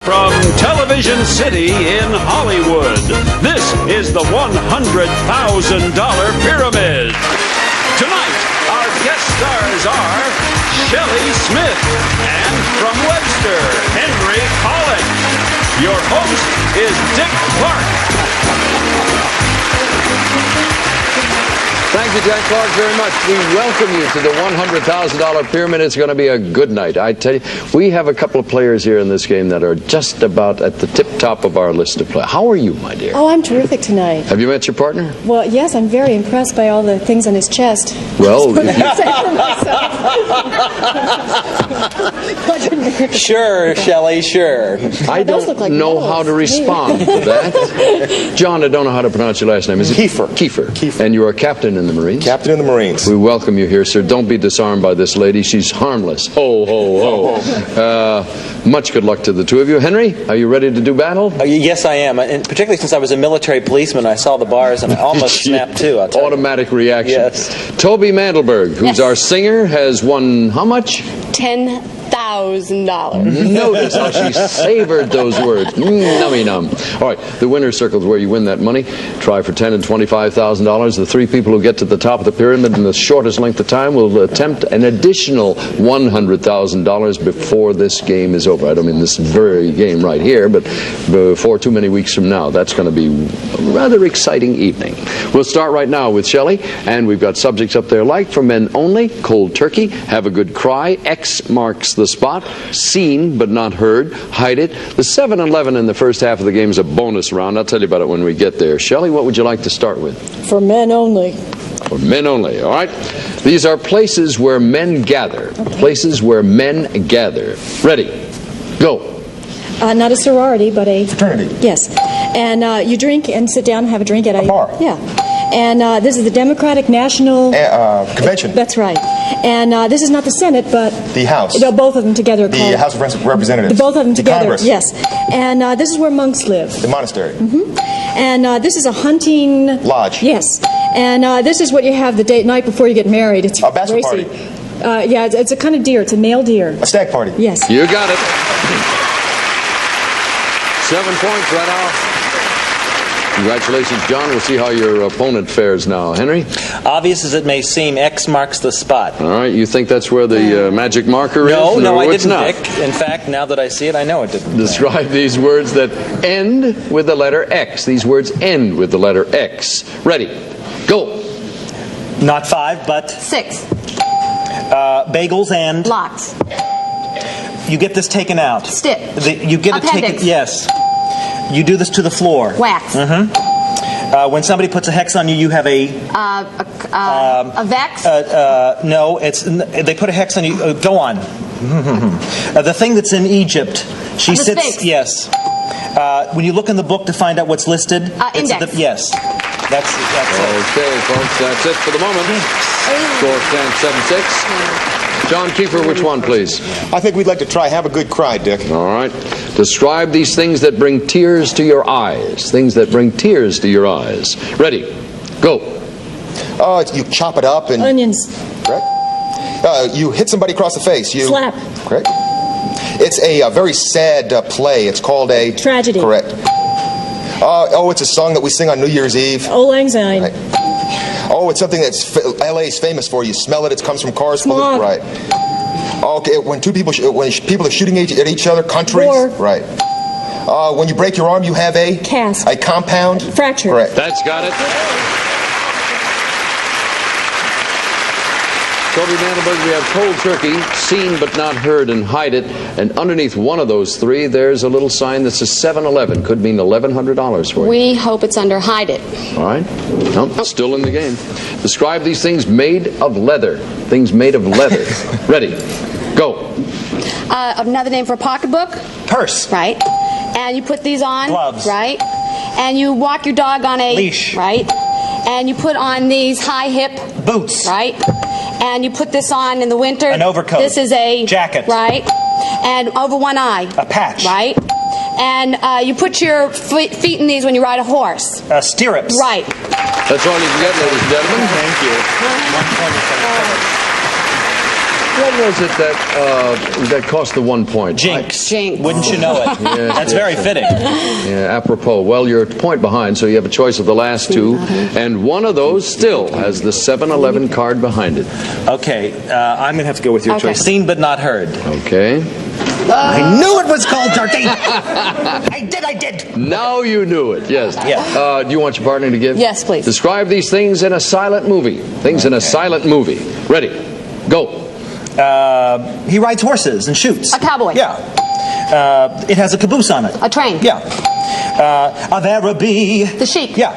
From Television City in Hollywood, this is the $100,000 Pyramid. Tonight, our guest stars are Shelley Smith and from Webster, Henry Polic. Your host is Dick Clark. Thank you, Jack Clark, very much. We welcome you to the $100,000 Pyramid. It's going to be a good night. I tell you, we have a couple of players here in this game that are just about at the tip-top of our list of players. How are you, my dear? Oh, I'm terrific tonight. Have you met your partner? Well, yes, I'm very impressed by all the things on his chest. Well, Sure, Shelley, sure. I don't know how to respond to that. John, I don't know how to pronounce your last name. Is it Kiefer. Kiefer. And you are captain in the Marines? Captain in the Marines. We welcome you here, sir. Don't be disarmed by this lady. She's harmless. Ho, ho, ho. Much good luck to the two of you. Henry, are you ready to do battle? Yes, I am. And particularly since I was a military policeman, I saw the bars and I almost snapped too. I'll tell you. Automatic reaction. Yes. Toby Mandelberg, who's our singer, has won how much? $10,000. Notice how she savored those words. Nummy num. All right, the winner's circle is where you win that money. Try for $10,000 and $25,000. The three people who get to the top of the pyramid in the shortest length of time will attempt an additional $100,000 before this game is over. I don't mean this very game right here, but before too many weeks from now. That's going to be a rather exciting evening. We'll start right now with Shelley, and we've got subjects up there like for men only, cold turkey, have a good cry, X marks the spot, seen but not heard, hide it. The 7-11 in the first half of the game is a bonus round. I'll tell you about it when we get there. Shelley, what would you like to start with? For men only. For men only, all right? These are places where men gather. Okay. Places where men gather. Ready? Go. Not a sorority, but a... Fraternity. Yes. And you drink and sit down and have a drink at a bar. Yeah. And this is the Democratic National... Convention. That's right. And this is not the Senate, but... The House. No, both of them together. The House of Representatives. Both of them together. Congress. Yes. And this is where monks live. The monastery. Mm-hmm. And this is a hunting... Lodge. Yes. And this is what you have the night before you get married. It's a bachelor racy. party. Yeah, it's a kind of deer. It's a male deer. A stag party. Yes. You got it. 7 points right off. Congratulations, John. We'll see how your opponent fares now. Henry? Obvious as it may seem, X marks the spot. All right. You think that's where the magic marker is? No, I it's didn't, not. Dick. In fact, now that I see it, I know it didn't. Describe these words that end with the letter X. These words end with the letter X. Ready? Go. Not 5, but... 6. Bagels and... Lots. You get this taken out. Stick. You get it Appendix. taken... Yes. You do this to the floor. Wax. Mm-hmm. When somebody puts a hex on you, you have a vex? No, they put a hex on you. Go on. The thing that's in Egypt. She the sits. Sphinx. Yes. When you look in the book to find out what's listed. Index. Yes. That's it. Okay, folks. That's it for the moment. Score stands 7-6. John Kiefer, which one, please? I think we'd like to try Have a Good Cry, Dick. All right. Describe these things that bring tears to your eyes. Things that bring tears to your eyes. Ready? Go. You chop it up and... Onions. Correct. You hit somebody across the face. You... Slap. Correct. It's a very sad play. It's called a... Tragedy. Correct. It's a song that we sing on New Year's Eve. Old Lang Syne. Right. It's something that's L.A. is famous for. You smell it. It comes from cars. Smog. Right. Okay. When people are shooting at each other, countries. War. Right. When you break your arm, you have a cast. A compound. Fracture. Correct. That's got it. Toby Mandelberg, we have cold turkey, seen but not heard, and hide it. And underneath one of those three, there's a little sign that says 7-11. Could mean $1,100 for you. We hope it's under hide it. All right. Nope, still in the game. Describe these things made of leather. Things made of leather. Ready. Go. Another name for a pocketbook? Purse. Right. And you put these on? Gloves. Right. And you walk your dog on a... Leash. Right. And you put on these high hip... Boots. Right. And you put this on in the winter. An overcoat. This is a... Jacket. Right. And over one eye. A patch. Right. And you put your feet in these when you ride a horse. Stirrups. Right. That's all you can get, ladies and gentlemen. Thank you. What was it that cost the 1 point? Jinx. Jinx. Wouldn't you know it? Yes, That's yes. very fitting. Yeah, apropos. Well, you're a point behind, so you have a choice of the last two, and one of those still has the 7-Eleven card behind it. Okay, I'm going to have to go with your Okay. choice. Seen but not heard. Okay. I knew it was called turkey. I did. Now you knew it. Yes. Yeah. Do you want your partner to give? Yes, please. Describe these things in a silent movie. Things in a silent movie. Ready? Go. He rides horses and shoots. A cowboy. Yeah. It has a caboose on it. A train. Yeah. There a bee. The sheep. Yeah.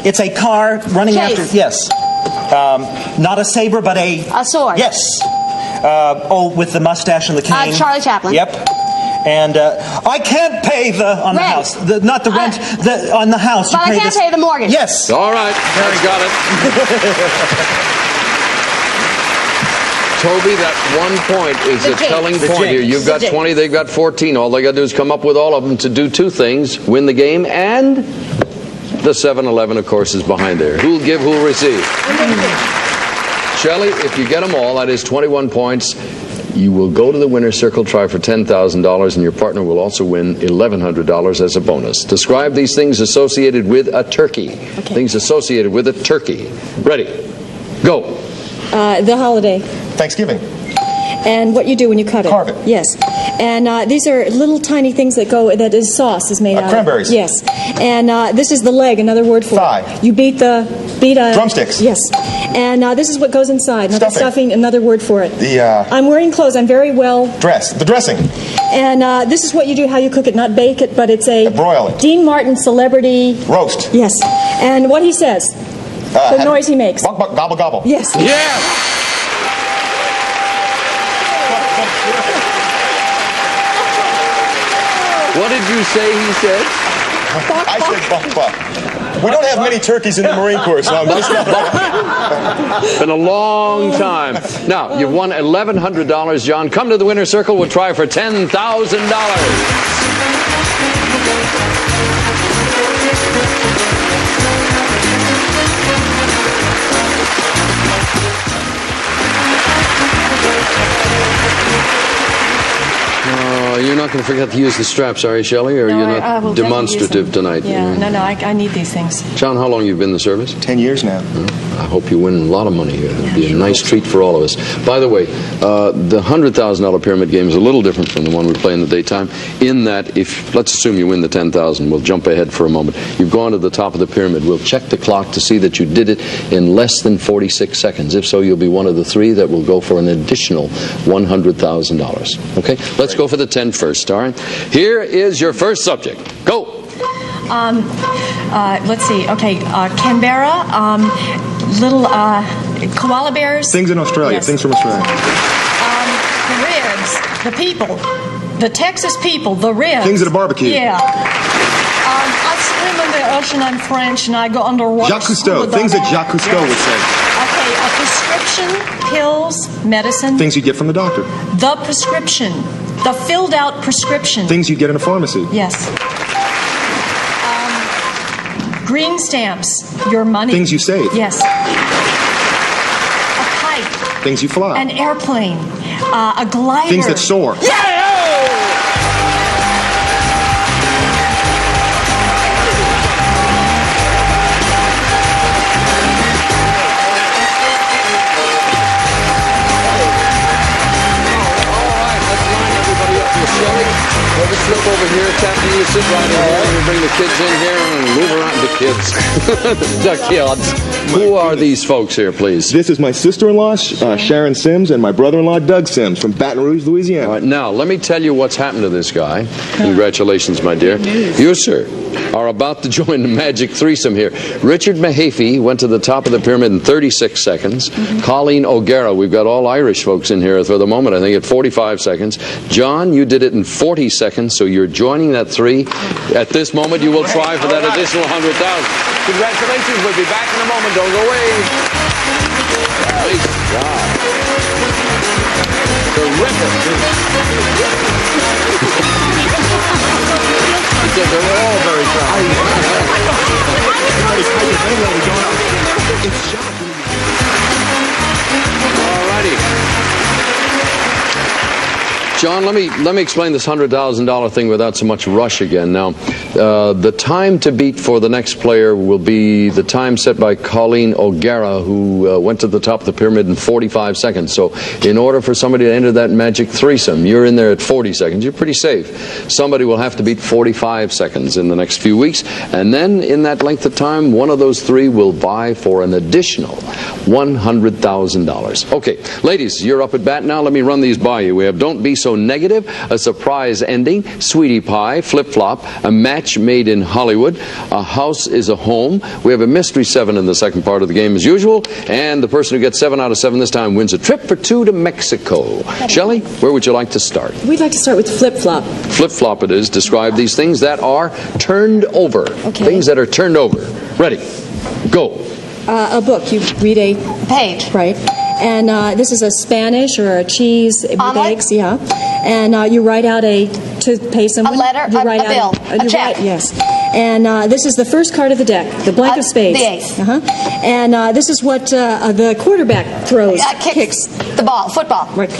It's a car running Chase. after. Yes. Not a saber, but A sword. Yes. With the mustache and the cane. Charlie Chaplin. Yep. And I can't pay on the Rent. house. Not the rent. On the house. But I can't pay the mortgage. Yes. All right. That's got it. Toby, that 1 point is The a jinx. telling The point here. jinx. You've got The jinx. 20, they've got 14. All they got to do is come up with all of them to do two things: win the game, and the 7-Eleven, of course, is behind there. Who'll give, who'll receive? Shelley, if you get them all, that is 21 points. You will go to the winner's circle, try for $10,000, and your partner will also win $1,100 as a bonus. Describe these things associated with a turkey. Okay. Things associated with a turkey. Ready? Go. The holiday. Thanksgiving. And what you do when you cut it. Carve it. Yes. And these are little tiny things that is sauce is made out of. Cranberries. Yes. And this is the leg, another word for Thigh. it. You beat a... Drumsticks. Yes. And this is what goes inside. Not the stuffing, another word for it. I'm wearing clothes. I'm very well... The dressing. And this is what you do, how you cook it. Not bake it, but it's a... Broil it. Dean Martin celebrity... Roast. Yes. And what he says. The noise he makes. Buck, buck, gobble, gobble. Yes. Yes! What did you say he said? I said buck, buck. We don't have many turkeys in the Marine Corps, so I'm just It's been a long time. Now, you've won $1,100, John. Come to the winner's circle. We'll try for $10,000. You're not going to forget to use the straps, are you, Shelley? Or No, you're I not will definitely use demonstrative them. tonight? Yeah, no, I need these things. John, how long have you been in the service? 10 years now. I hope you win a lot of money here. It'll be a nice treat for all of us. By the way, the $100,000 pyramid game is a little different from the one we play in the daytime, in that if, let's assume you win the $10,000, we'll jump ahead for a moment. You've gone to the top of the pyramid. We'll check the clock to see that you did it in less than 46 seconds. If so, you'll be one of the three that will go for an additional $100,000. Okay? Let's go for the 10 first, all right? Here is your first subject. Go! Let's see. Okay, Canberra, little koala bears. Things in Australia. Yes. Things from Australia. The ribs, the people, the Texas people, the ribs. Things at a barbecue. Yeah. I swim in the ocean. I'm French, and I go underwater. Jacques Cousteau. Things that Jacques Cousteau would say. Okay, a prescription, pills, medicine. Things you get from the doctor. The prescription, the filled out prescription. Things you get in a pharmacy. Yes. Green stamps, your money. Things you save. Yes. A kite. Things you fly. An airplane. A glider. Things that soar. Flip over here, Captain. You sit right in here. We bring the kids in here and move around the kids. The kids. Who are these folks here, please? This is my sister-in-law, Sharon Sims, and my brother-in-law, Doug Sims, from Baton Rouge, Louisiana. All right, now, let me tell you what's happened to this guy. Congratulations, my dear. You, sir, are about to join the magic threesome here. Richard Mahaffey went to the top of the pyramid in 36 seconds. Colleen O'Gara, we've got all Irish folks in here for the moment, I think, at 45 seconds. John, you did it in 40 seconds, so you're joining that three. At this moment, you will try for that additional $100,000. Congratulations. We'll be back in a moment. Don't go away. Nice job. Terrific. Because they were all very proud. All righty. John, let me explain this $100,000 thing without so much rush again. Now, the time to beat for the next player will be the time set by Colleen O'Gara, who went to the top of the pyramid in 45 seconds. So in order for somebody to enter that magic threesome, you're in there at 40 seconds. You're pretty safe. Somebody will have to beat 45 seconds in the next few weeks. And then in that length of time, one of those three will vie for an additional $100,000. Okay, ladies, you're up at bat now. Let me run these by you. We have Don't Be So Negative, a surprise ending, Sweetie Pie, Flip-Flop, a match made in Hollywood, a house is a home. We have a mystery 7 in the second part of the game as usual, and the person who gets 7 out of 7 this time wins a trip for 2 to Mexico. Shelley, where would you like to start? We'd like to start with Flip-Flop. Flip-Flop it is. Describe these things that are turned over. Okay. Things that are turned over. Ready. Go. A book. You read a Page. right. And this is a Spanish or a cheese with Omelet? eggs, yeah. And you write out to pay someone. A letter, you a write bill, a you check. Write, yes. And this is the first card of the deck, the blank of spades. The ace. And this is what the quarterback throws. Kicks the ball, football. Right.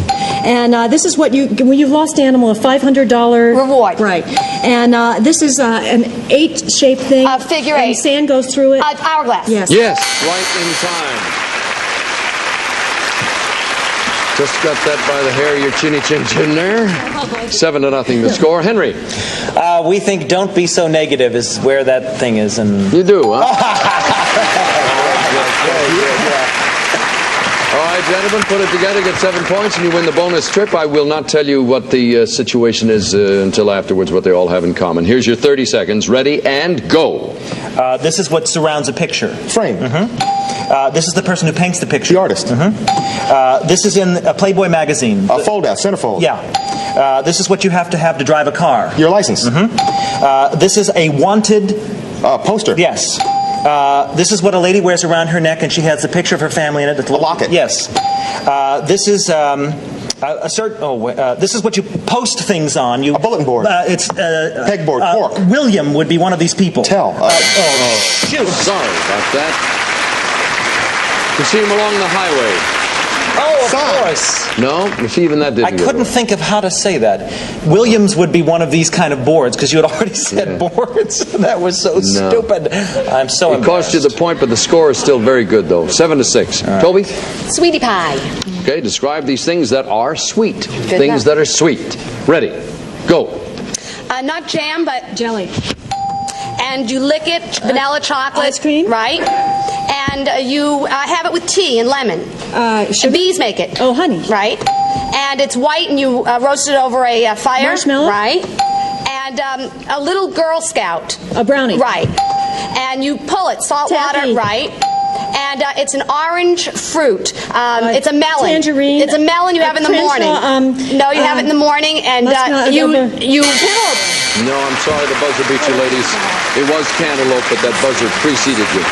And this is what when you've lost animal, a $500 Reward. Right. And this is an 8-shaped thing. A figure and 8. Sand goes through it. Hourglass. Yes. Yes, right in time. Just got that by the hair of your chinny chin chin there. 7-0 the score. Henry. We think Don't Be So Negative is where that thing is. And You do, huh? All right, gentlemen, put it together, get 7 points, and you win the bonus trip. I will not tell you what the situation is until afterwards, what they all have in common. Here's your 30 seconds. Ready, and go. this is what surrounds a picture. Frame. This is the person who paints the picture. The artist. This is in a Playboy magazine. A fold out, centerfold. Yeah. This is what you have to drive a car. Your license. This is a wanted... Poster. Yes. This is what a lady wears around her neck, and she has the picture of her family in it. A locket. Yes. This is this is what you post things on. A bulletin board. It's pegboard. Cork. William would be one of these people. Tell. Shoot. Sorry about that. You see him along the highway. Oh, of Sign. course. No? You see, even that didn't I go couldn't right. think of how to say that. Williams would be one of these kind of boards, because you had already said boards. That was so stupid. I'm so It cost you the point, but the score is still very good, though. 7-6. Right. Toby? Sweetie pie. Okay, describe these things that are sweet. Good Things enough. that are sweet. Ready. Go. Not jam, but Jelly. and you lick it, vanilla chocolate. Ice cream? Right. And you have it with tea and lemon. Sugar? Bees make it. Oh, honey. Right. And it's white, and you roast it over a fire. Marshmallow? Right. And a little Girl Scout. A brownie. Right. And you pull it, salt Taffy. water. Right. And it's an orange fruit. It's a melon. Tangerine. It's a melon you have in the morning. No, you have it in the morning, and you pull it. No, I'm sorry, the buzzer beat you, ladies. It was cantaloupe, but that buzzer preceded you.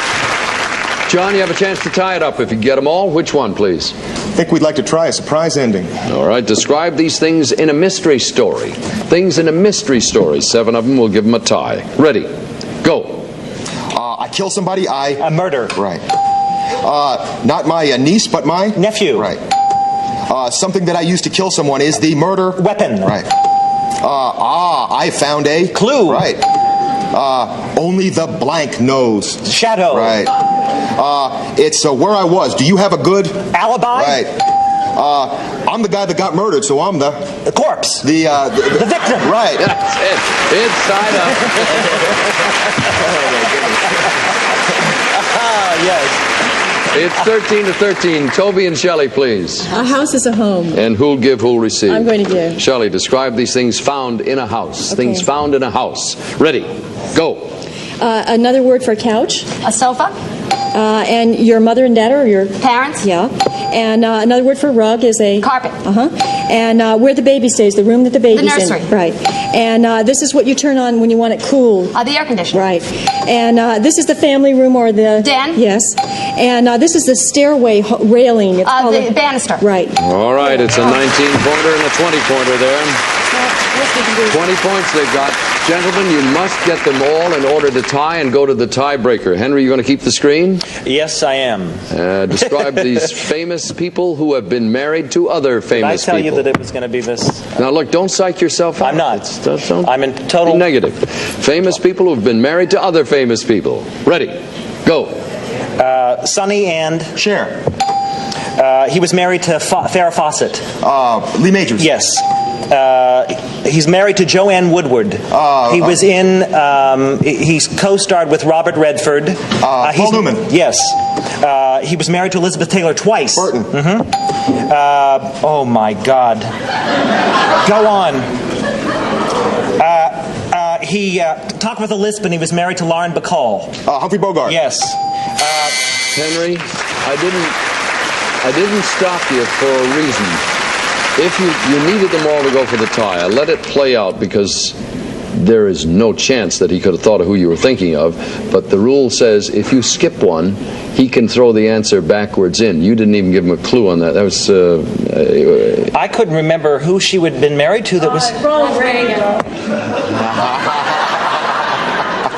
John, you have a chance to tie it up if you get them all. Which one, please? I think we'd like to try a surprise ending. All right, describe these things in a mystery story. Things in a mystery story. 7 of them will give them a tie. Ready. Go. I kill somebody, A murder. Right. Not my niece, but my... Nephew. Right. Something that I used to kill someone is the murder... Weapon. Right. I found a... Clue. Right. Only the blank knows. Shadow. Right. It's where I was. Do you have a good... Alibi. Right. I'm the guy that got murdered, so I'm the corpse. The victim. Right. That's it. It's tied up. Yes. It's 13-13. Toby and Shelley, please. A house is a home. And who'll give, who'll receive? I'm going to give. Shelley, describe these things found in a house. Okay. Things found in a house. Ready. Go. Another word for couch. A sofa. And your mother and dad or your... Parents. Yeah. And another word for rug is a... Carpet. And where the baby stays, the room that the baby's The nursery. in. Right. And this is what you turn on when you want it cool. The air conditioner. Right. And this is the family room or the... Den. Yes. And this is the stairway railing. It's called The banister. Right. All right, it's a 19-pointer and a 20-pointer there. 20 points they've got. Gentlemen, you must get them all in order to tie and go to the tiebreaker. Henry, you going to keep the screen? Yes, I am. Describe these famous people who have been married to other famous people. Did I tell you that it was going to be this? Now, look, don't psych yourself out. I'm not. I'm in total... negative. Famous people who have been married to other famous people. Ready. Go. Sonny and... Cher. He was married to Farrah Fawcett. Lee Majors. Yes. He's married to Joanne Woodward. He was in... he's co-starred with Robert Redford. Paul Newman. Yes. He was married to Elizabeth Taylor twice. Burton. Oh, my God. Go on. He talked with a lisp, and he was married to Lauren Bacall. Humphrey Bogart. Yes. Henry, I didn't stop you for a reason. If you needed them all to go for the tie, I let it play out because there is no chance that he could have thought of who you were thinking of. But the rule says if you skip one, he can throw the answer backwards in. You didn't even give him a clue on that. That was... I couldn't remember who she would have been married to that was... Ronald Reagan.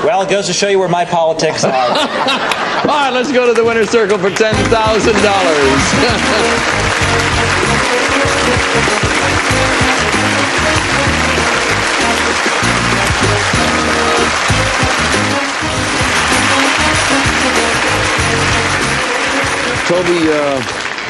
Well, it goes to show you where my politics are. All right, let's go to the winner's circle for $10,000. Toby,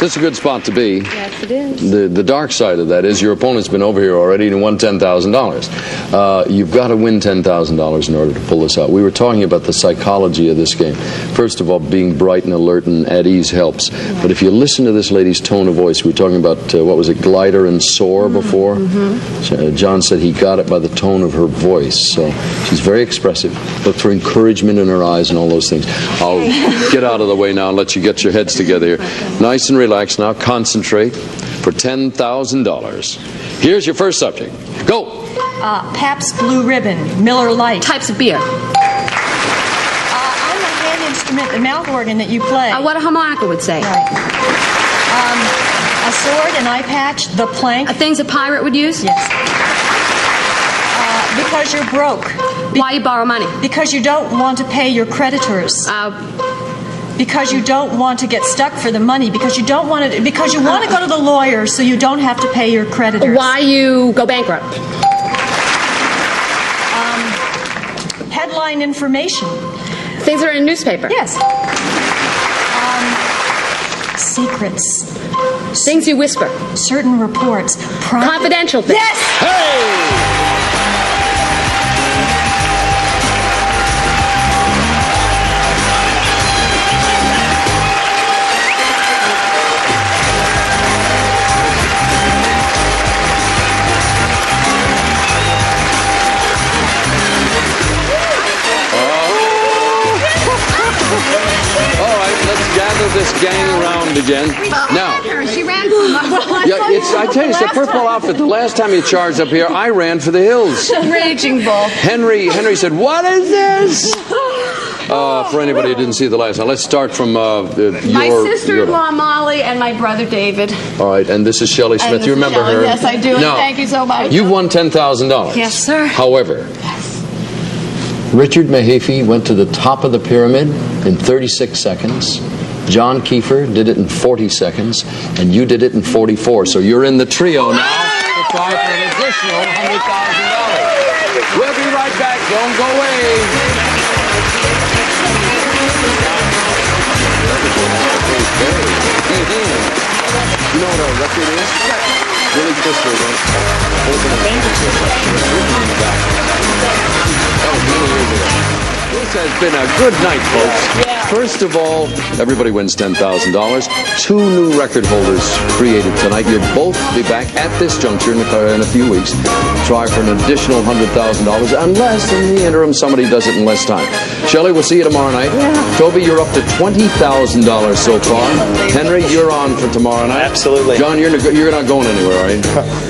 this is a good spot to be. Yes, it is. The dark side of that is your opponent's been over here already and won $10,000. You've got to win $10,000 in order to pull this out. We were talking about the psychology of this game. First of all, being bright and alert and at ease helps. But if you listen to this lady's tone of voice, we were talking about, what was it, glider and soar before? John said he got it by the tone of her voice. So she's very expressive. Look for encouragement in her eyes and all those things. I'll get out of the way now and let you get your heads together here. Nice and relaxed now. Concentrate for $10,000. Here's your first subject. Go. Pabst Blue Ribbon, Miller Lite. Types of beer. I'm a hand instrument, the mouth organ that you play. What a harmonica would say. Right. A sword, an eye patch, the plank. Things a pirate would use? Yes. Because you're broke. Why you borrow money? Because you don't want to pay your creditors. Because you don't want to get stuck for the money. Because you don't want to. Because you want to go to the lawyer, so you don't have to pay your creditors. Why you go bankrupt? Headline information. Things that are in a newspaper. Yes. Secrets. Things you whisper. Certain reports. Confidential things. Yes. Hey! This gang around again. Now, she ran from I tell you, it's a purple outfit. The last time you charged up here, I ran for the hills. Raging Bull. Henry said, "What is this?" For anybody who didn't see the last one, let's start from my sister-in-law Molly and my brother David. All right, and this is Shelley Smith. You remember Shelley, her? Yes, I do. Now, thank you so much. You've won $10,000. Yes, sir. However, Richard Mahaffey went to the top of the pyramid in 36 seconds. John Kiefer did it in 40 seconds, and you did it in 44. So you're in the trio now to try for an additional $100,000. We'll be right back. Don't go away. You know what our record is? Really quickly, open a This has been a good night, folks. First of all, everybody wins $10,000. 2 new record holders created tonight. You'll both be back at this juncture in a few weeks. Try for an additional $100,000, unless in the interim somebody does it in less time. Shelley, we'll see you tomorrow night. Yeah. Toby, you're up to $20,000 so far. Henry, you're on for tomorrow night. Absolutely. John, you're not going anywhere, are you?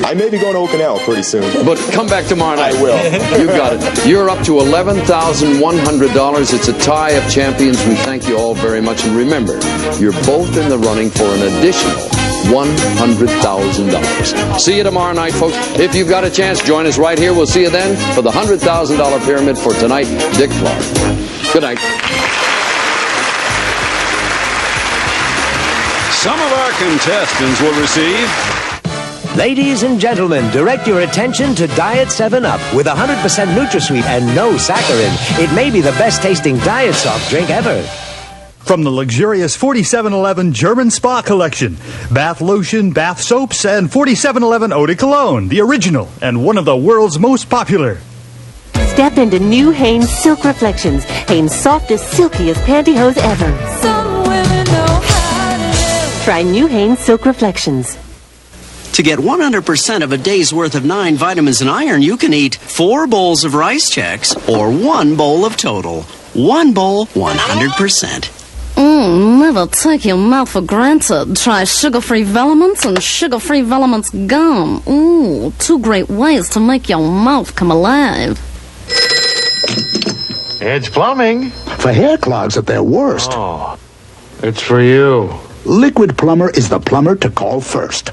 I may be going to Okinawa pretty soon. But come back tomorrow night. I will. You got it. You're up to $11,100. It's a tie of champions. We thank you all very much. And remember, you're both in the running for an additional $100,000. See you tomorrow night, folks. If you've got a chance, join us right here. We'll see you then for the $100,000 pyramid for tonight. Dick Clark. Good night. Some of our contestants will receive... Ladies and gentlemen, direct your attention to Diet 7-Up with 100% NutraSweet and no saccharin. It may be the best tasting diet soft drink ever. From the luxurious 4711 German Spa Collection, bath lotion, bath soaps, and 4711 Eau de Cologne, the original and one of the world's most popular. Step into new Hanes Silk Reflections. Hanes' softest, silkiest pantyhose ever. Some women know how to live. Try new Hanes Silk Reflections. To get 100% of a day's worth of 9 vitamins and iron, you can eat 4 bowls of Rice Chex or 1 bowl of Total. 1 bowl, 100%. Never take your mouth for granted. Try sugar-free Velements and sugar-free Velements gum. 2 great ways to make your mouth come alive. It's plumbing. For hair clogs at their worst. Oh, it's for you. Liquid Plumber is the plumber to call first.